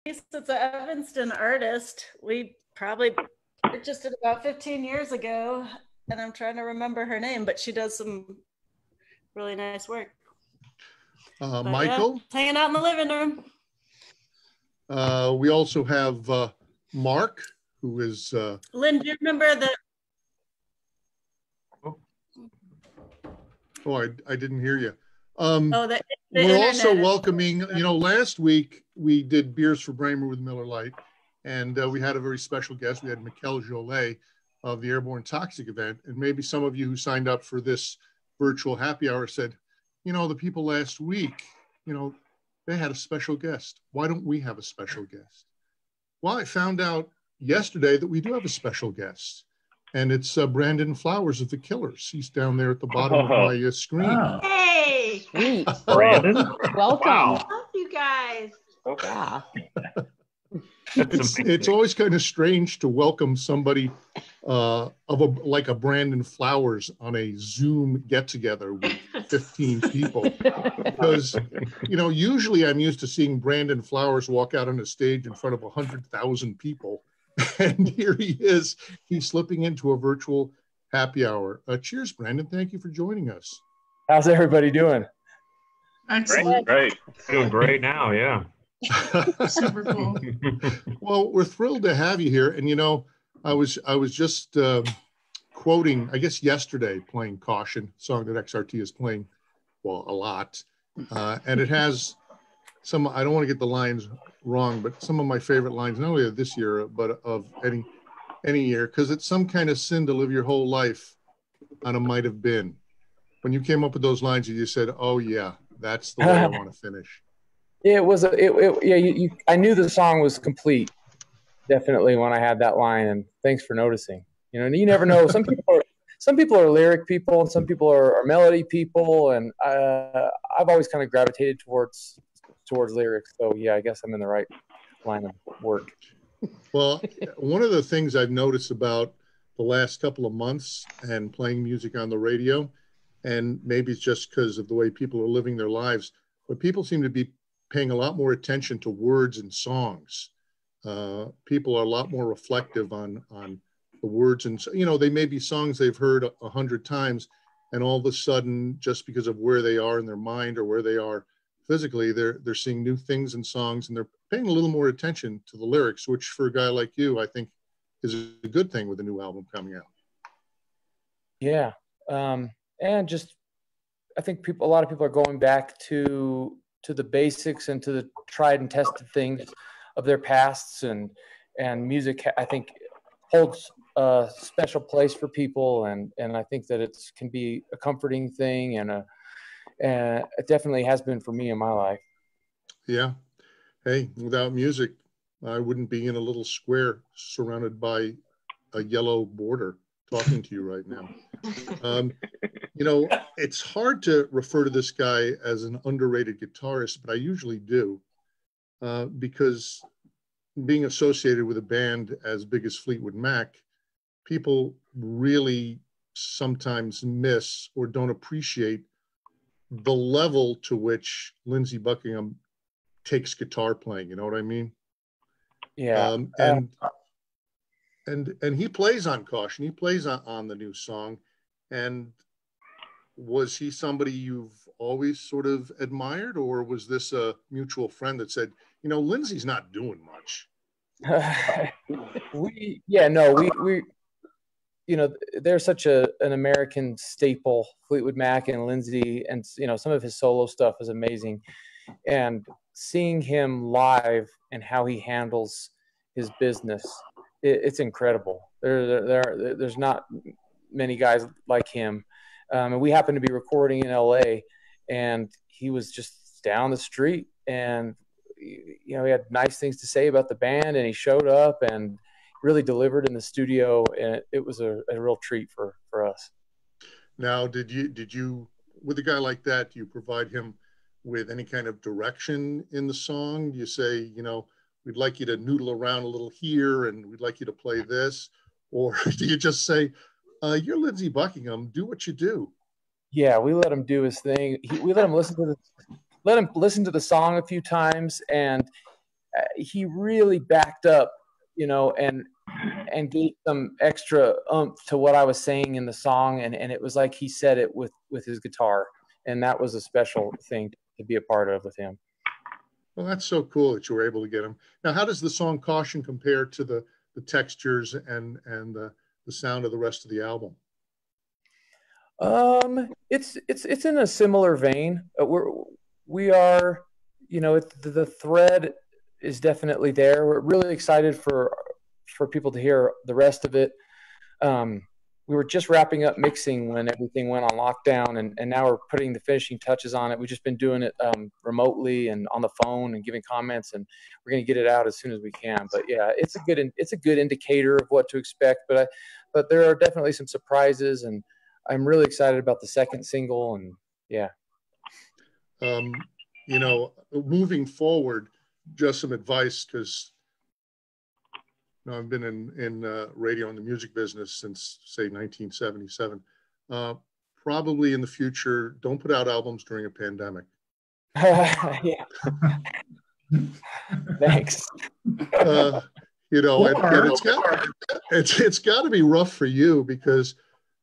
It's an Evanston artist. We probably purchased it about 15 years ago, and I'm trying to remember her name, but she does some really nice work. Michael? Yeah, hanging out in the living room. We also have Mark, who is... Lynn, do you remember the... Oh, I didn't hear you. the we're also welcoming, last week we did Beers for Bramer with Miller Lite, and we had a very special guest. We had Mikkel Jolet of the Airborne Toxic event. And maybe some of you who signed up for this virtual happy hour said, the people last week, they had a special guest. Why don't we have a special guest? Well, I found out yesterday that we do have a special guest. And it's Brandon Flowers of The Killers. He's down there at the bottom of my screen. Oh. Hey! Sweet. Brandon? Welcome. Wow. Love you guys. Yeah. It's always kind of strange to welcome somebody like a Brandon Flowers on a Zoom get-together with 15 people. Because, usually I'm used to seeing Brandon Flowers walk out on a stage in front of 100,000 people. And here he is. He's slipping into a virtual happy hour. Cheers, Brandon. Thank you for joining us. How's everybody doing? Excellent. Great. Doing great now, yeah. Super cool. Well, we're thrilled to have you here. And, I was just quoting, I guess yesterday, playing Caution, song that XRT is playing, well, a lot. And it has some, I don't want to get the lines wrong, but some of my favorite lines, not only of this year, but of any year, because it's some kind of sin to live your whole life on a might have been. When you came up with those lines, you just said, oh yeah, that's the way I want to finish. It was, I knew the song was complete, definitely, when I had that line, and thanks for noticing. You never know. Some people are lyric people, and some people are melody people, and I've always kind of gravitated towards lyrics. So yeah, I guess I'm in the right line of work. Well, one of the things I've noticed about the last couple of months and playing music on the radio, and maybe it's just because of the way people are living their lives, but people seem to be paying a lot more attention to words and songs. People are a lot more reflective on the words, and they may be songs they've heard 100 times, and all of a sudden, just because of where they are in their mind or where they are physically, they're seeing new things in songs, and they're paying a little more attention to the lyrics, which for a guy like you, I think is a good thing with a new album coming out. Yeah. And just, I think a lot of people are going back to the basics and to the tried and tested things of their pasts, and music, I think, holds a special place for people. And I think that it can be a comforting thing, and it definitely has been for me in my life. Yeah. Hey, without music, I wouldn't be in a little square surrounded by a yellow border talking to you right now. It's hard to refer to this guy as an underrated guitarist, but I usually do, because being associated with a band as big as Fleetwood Mac, people really sometimes miss or don't appreciate the level to which Lindsey Buckingham takes guitar playing. You know what I mean? Yeah. And he plays on Caution. He plays on the new song. And was he somebody you've always sort of admired, or was this a mutual friend that said, Lindsey's not doing much? we they're such an American staple, Fleetwood Mac and Lindsey, and some of his solo stuff is amazing. And seeing him live and how he handles his business, it's incredible. There's not many guys like him. And we happened to be recording in LA, and he was just down the street, and he had nice things to say about the band, and he showed up and really delivered in the studio, and it was a real treat for us. Now, did you with a guy like that, do you provide him with any kind of direction in the song? Do you say, we'd like you to noodle around a little here, and we'd like you to play this? Or do you just say, you're Lindsey Buckingham, do what you do? Yeah, we let him do his thing. We let him listen to the song a few times, and he really backed up, you know, and gave some extra oomph to what I was saying in the song, and it was like he said it with his guitar, and that was a special thing to be a part of with him. Well, that's so cool that you were able to get him. Now, how does the song "Caution" compare to the textures and the sound of the rest of the album? It's in a similar vein. We are, you know, the thread is definitely there. We're really excited for people to hear the rest of it. We were just wrapping up mixing when everything went on lockdown, and now we're putting the finishing touches on it. We've just been doing it remotely and on the phone and giving comments, and we're going to get it out as soon as we can. But yeah, it's a good indicator of what to expect. But there are definitely some surprises, and I'm really excited about the second single. And yeah, you know, moving forward, just some advice, because you know, I've been in radio and the music business since, say, 1977. Probably in the future, don't put out albums during a pandemic. yeah. Thanks. You know, and it's got to be rough for you, because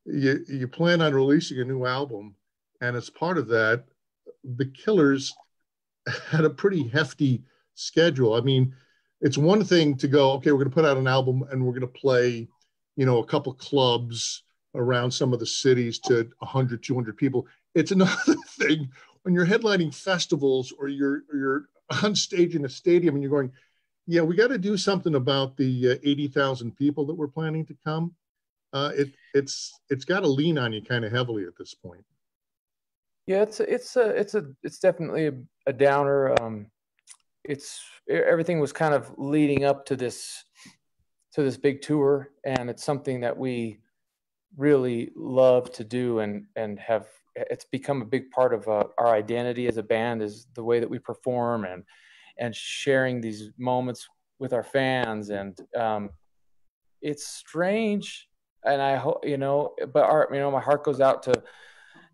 you plan on releasing a new album, and as part of that, the Killers had a pretty hefty schedule. I mean, it's one thing to go, okay, we're going to put out an album and we're going to play, you know, a couple clubs around some of the cities to 100, 200 people. It's another thing when you're headlining festivals or you're on stage in a stadium and you're going, yeah, we got to do something about the 80,000 people that we're planning to come. It's got to lean on you kind of heavily at this point. Yeah, it's definitely a downer. Everything was kind of leading up to this big tour, and it's something that we really love to do, and it's become a big part of our identity as a band, is the way that we perform and sharing these moments with our fans. And it's strange, and I hope, you know, but my heart goes out to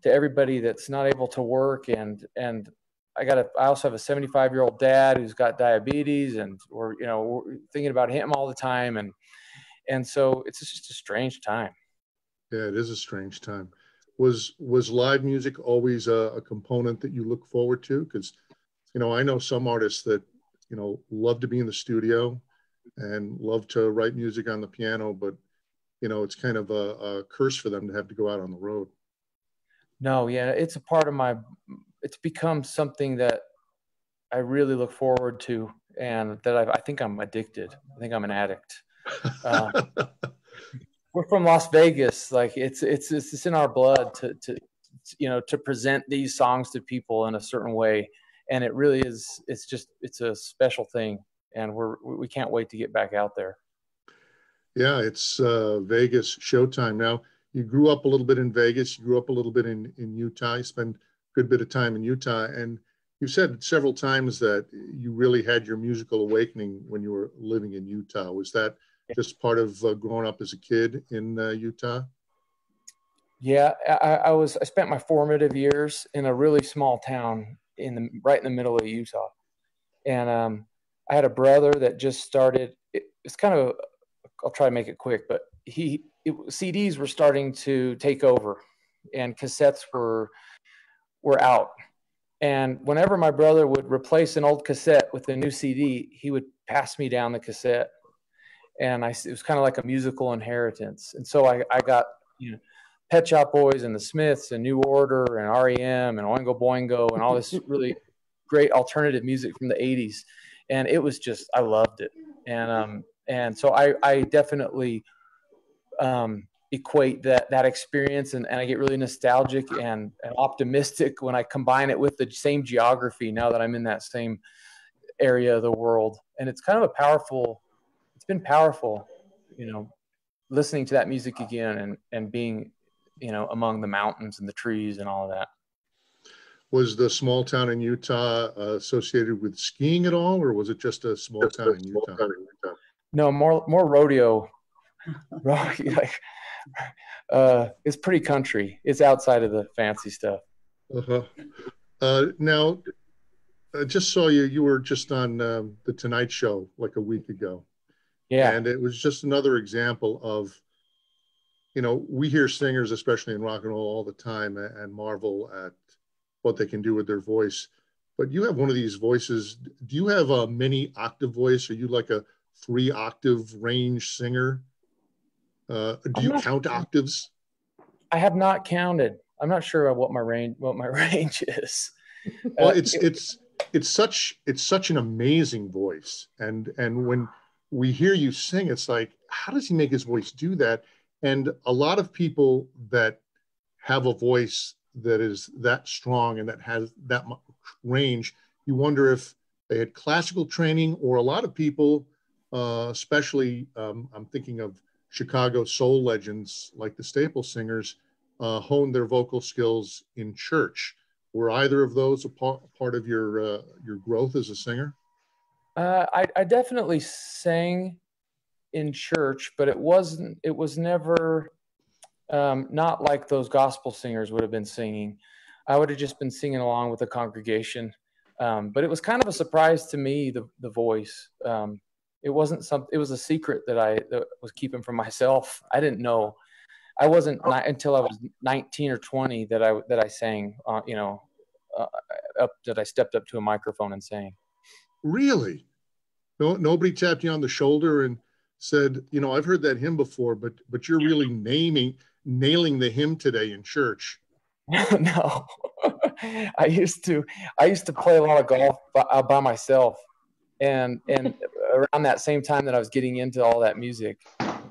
everybody that's not able to work, and I also have a 75-year-old dad who's got diabetes, and we're thinking about him all the time, and so it's just a strange time. Yeah, it is a strange time. Was live music always a component that you look forward to? Because, you know, I know some artists that, you know, love to be in the studio and love to write music on the piano, but, you know, it's kind of a curse for them to have to go out on the road. No, yeah, it's a part of it's become something that I really look forward to, and that I think I'm addicted. I think I'm an addict. We're from Las Vegas. Like it's in our blood to present these songs to people in a certain way. And it really is, it's a special thing. And we can't wait to get back out there. Yeah. It's Vegas showtime. Now, you grew up a little bit in Vegas. You grew up a little bit in Utah. You spent a good bit of time in Utah. And you said several times that you really had your musical awakening when you were living in Utah. Was that just part of growing up as a kid in Utah? Yeah, I spent my formative years in a really small town right in the middle of Utah. And I had a brother that just started. It's kind of, I'll try to make it quick, but CDs were starting to take over, and cassettes were out. And whenever my brother would replace an old cassette with a new CD, he would pass me down the cassette. And it was kind of like a musical inheritance. And so I got, Pet Shop Boys and the Smiths and New Order and REM and Oingo Boingo and all this really great alternative music from the 80s. And it was just, I loved it. And so I definitely equate that experience, and I get really nostalgic and optimistic when I combine it with the same geography now that I'm in that same area of the world. And it's kind of it's been powerful, listening to that music again and being, among the mountains and the trees and all of that. Was the small town in Utah associated with skiing at all, or was it just a small town in Utah? No, more rodeo. It's pretty country. It's outside of the fancy stuff. Now, I just saw you. You were just on the Tonight Show like a week ago, Yeah. and it was just another example of, we hear singers, especially in rock and roll, all the time, and marvel at what they can do with their voice. But you have one of these voices. Do you have a mini octave voice? Are you like a 3-octave range singer? Do you count octaves? I have not counted. I'm not sure what my range is. Well, it's such an amazing voice, and when we hear you sing, it's like, how does he make his voice do that? And a lot of people that have a voice that is that strong and that has that much range, you wonder if they had classical training, or a lot of people, especially I'm thinking of Chicago soul legends like the Staple Singers, honed their vocal skills in church. Were either of those a part of your growth as a singer? I definitely sang in church, but it was never not like those gospel singers would have been singing. I would have just been singing along with the congregation. But it was kind of a surprise to me, the voice. It wasn't it was a secret that was keeping from myself. I didn't know. I wasn't until I was 19 or 20 that I sang, that I stepped up to a microphone and sang. Really? No, nobody tapped you on the shoulder and said, I've heard that hymn before, but you're really nailing the hymn today in church. No, I used to play a lot of golf by myself, and around that same time that I was getting into all that music,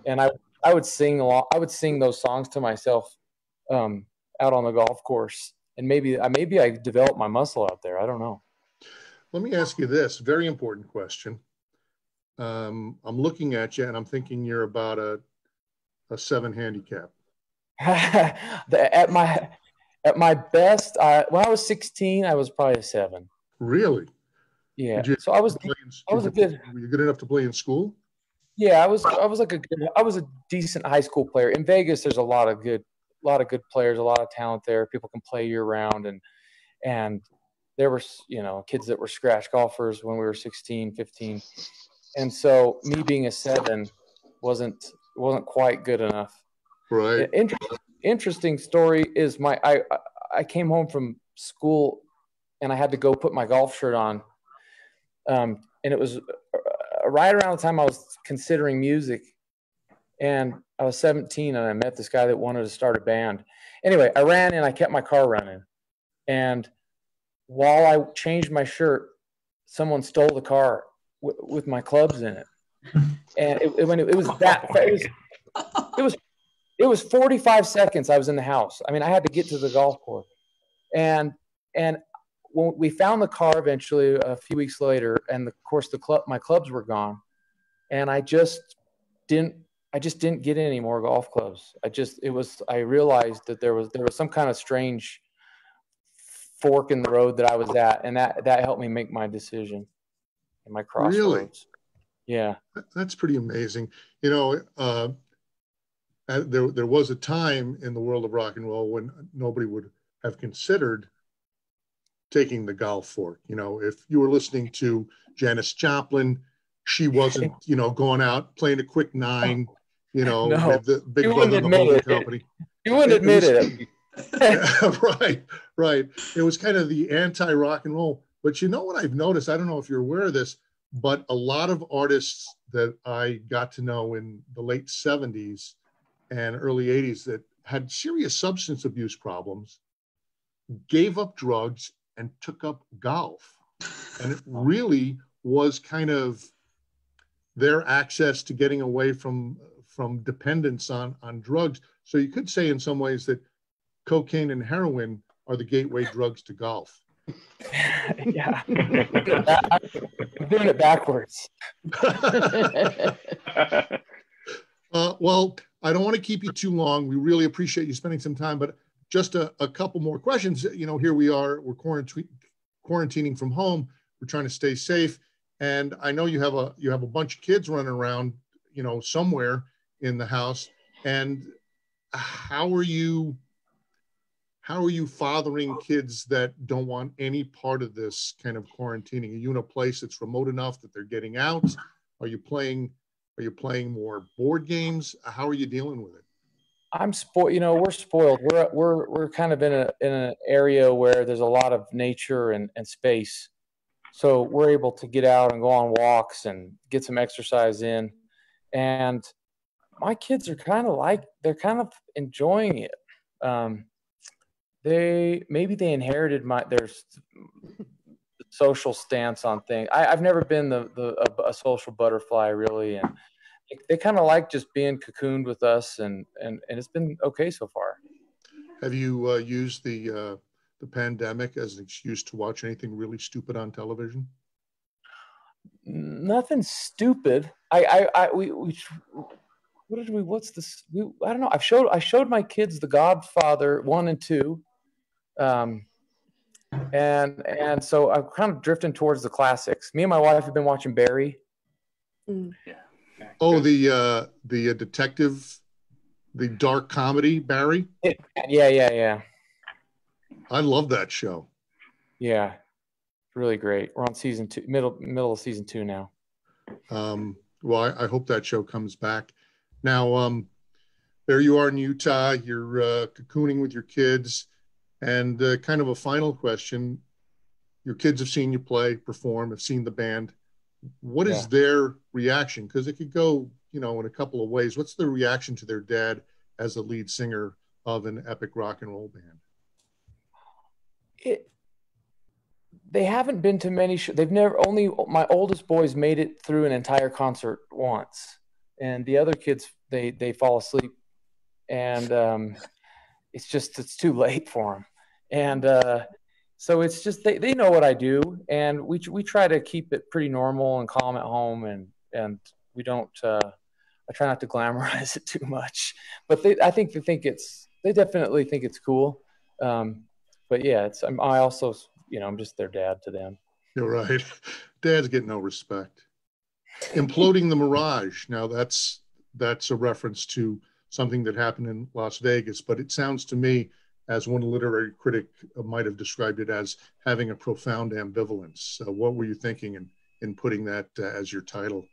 and I would sing those songs to myself out on the golf course, and maybe I developed my muscle out there. I don't know. Let me ask you this very important question. I'm looking at you and I'm thinking you're about a 7 handicap. At my best, when I was 16, I was probably a 7. Really? Yeah. So I was a good. Were you good enough to play in school? Yeah, I was a decent high school player. In Vegas, there's a lot of good players, a lot of talent there. People can play year round, and there were kids that were scratch golfers when we were 16, 15. And so me being a 7 wasn't quite good enough. Right. Interesting story is I came home from school and I had to go put my golf shirt on. And it was right around the time I was considering music, and I was 17 and I met this guy that wanted to start a band. Anyway, I ran and I kept my car running. And while I changed my shirt, someone stole the car with my clubs in it. And it was 45 seconds I was in the house. I mean, I had to get to the golf course. And when we found the car eventually a few weeks later, and of course my clubs were gone, and I just didn't get any more golf clubs. I realized that there was some kind of strange fork in the road that I was at, and that helped me make my decision and my crossroads. Really? Yeah. That's pretty amazing. There was a time in the world of rock and roll when nobody would have considered taking the golf fork. If you were listening to Janis Joplin, she wasn't, going out playing a quick 9, No, with the big brother of the holding company. You wouldn't admit it. Right. It was kind of the anti-rock and roll. But you know what I've noticed? I don't know if you're aware of this, but a lot of artists that I got to know in the late 70s and early 80s that had serious substance abuse problems gave up drugs and took up golf. And it really was kind of their access to getting away from dependence on drugs. So you could say in some ways that cocaine and heroin are the gateway drugs to golf. Yeah. I'm doing it backwards. Well, I don't want to keep you too long. We really appreciate you spending some time, but just a couple more questions. Here we are, we're quarantining from home. We're trying to stay safe. And I know you have a bunch of kids running around, somewhere in the house. And how are you how are you fathering kids that don't want any part of this kind of quarantining? Are you in a place that's remote enough that they're getting out? Are you playing more board games? How are you dealing with it? I'm spoiled. We're spoiled. We're kind of in an area where there's a lot of nature and space, so we're able to get out and go on walks and get some exercise in. And my kids are they're kind of enjoying it. They inherited their social stance on things. I've never been a social butterfly really, and they kind of like just being cocooned with us, and it's been okay so far. Have you used the pandemic as an excuse to watch anything really stupid on television? Nothing stupid. What's this? I don't know. I showed my kids The Godfather 1 and 2. And so I'm kind of drifting towards the classics. Me and my wife have been watching Barry. Oh, the detective, the dark comedy, Barry? Yeah. I love that show. Yeah. Really great. We're on season 2, middle of season 2 now. Well, I hope that show comes back. Now, there you are in Utah. You're cocooning with your kids. And kind of a final question. Your kids have seen you play, perform, have seen the band. What is their reaction? Because it could go, in a couple of ways. What's the reaction to their dad as the lead singer of an epic rock and roll band? They haven't been to many shows. My oldest boys made it through an entire concert once. And the other kids, they fall asleep. And it's too late for them. And so it's just they know what I do, and we try to keep it pretty normal and calm at home, and we don't. I try not to glamorize it too much, but they definitely think it's cool. But yeah, I also I'm just their dad to them. You're right. Dads get no respect. Imploding the Mirage. Now that's a reference to something that happened in Las Vegas, but it sounds to me, as one literary critic might have described it, as having a profound ambivalence. So what were you thinking in putting that as your title?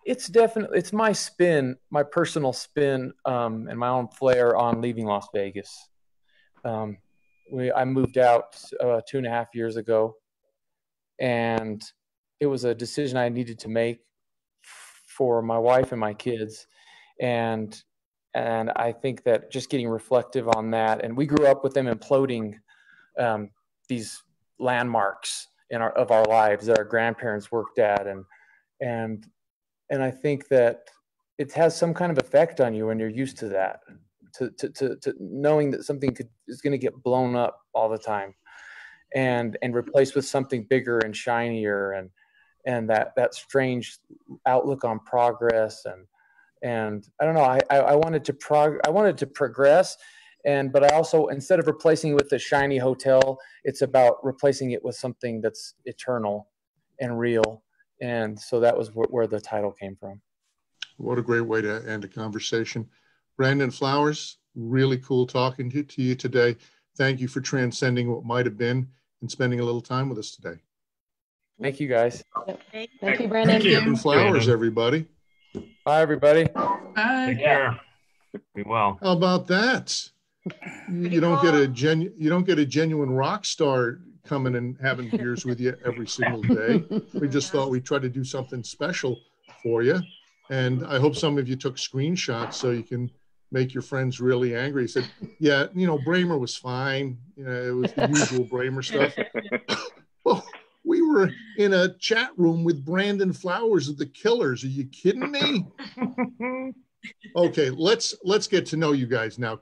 It's my spin, my personal spin, and my own flair on leaving Las Vegas. I moved out 2.5 years ago, and it was a decision I needed to make for my wife and my kids. And I think that just getting reflective on that, and we grew up with them imploding these landmarks of our lives that our grandparents worked at, and I think that it has some kind of effect on you when you're used to that, to knowing that something is going to get blown up all the time, and replaced with something bigger and shinier, and that strange outlook on progress and I don't know. I wanted to progress, but I also, instead of replacing it with a shiny hotel, it's about replacing it with something that's eternal and real. And so that was where the title came from. What a great way to end a conversation. Brandon Flowers, really cool talking to you today. Thank you for transcending what might have been and spending a little time with us today. Thank you, guys. Thank you, Brandon. Thank you. Brandon Flowers, everybody. Bye, everybody. Bye. Take care. Be well. How about that? You don't get a genuine rock star coming and having beers with you every single day. We just thought we'd try to do something special for you. And I hope some of you took screenshots so you can make your friends really angry. He said, yeah, Bramer was fine. It was the usual Bramer stuff. Well, we were in a chat room with Brandon Flowers of the Killers. Are you kidding me? Okay, let's get to know you guys now.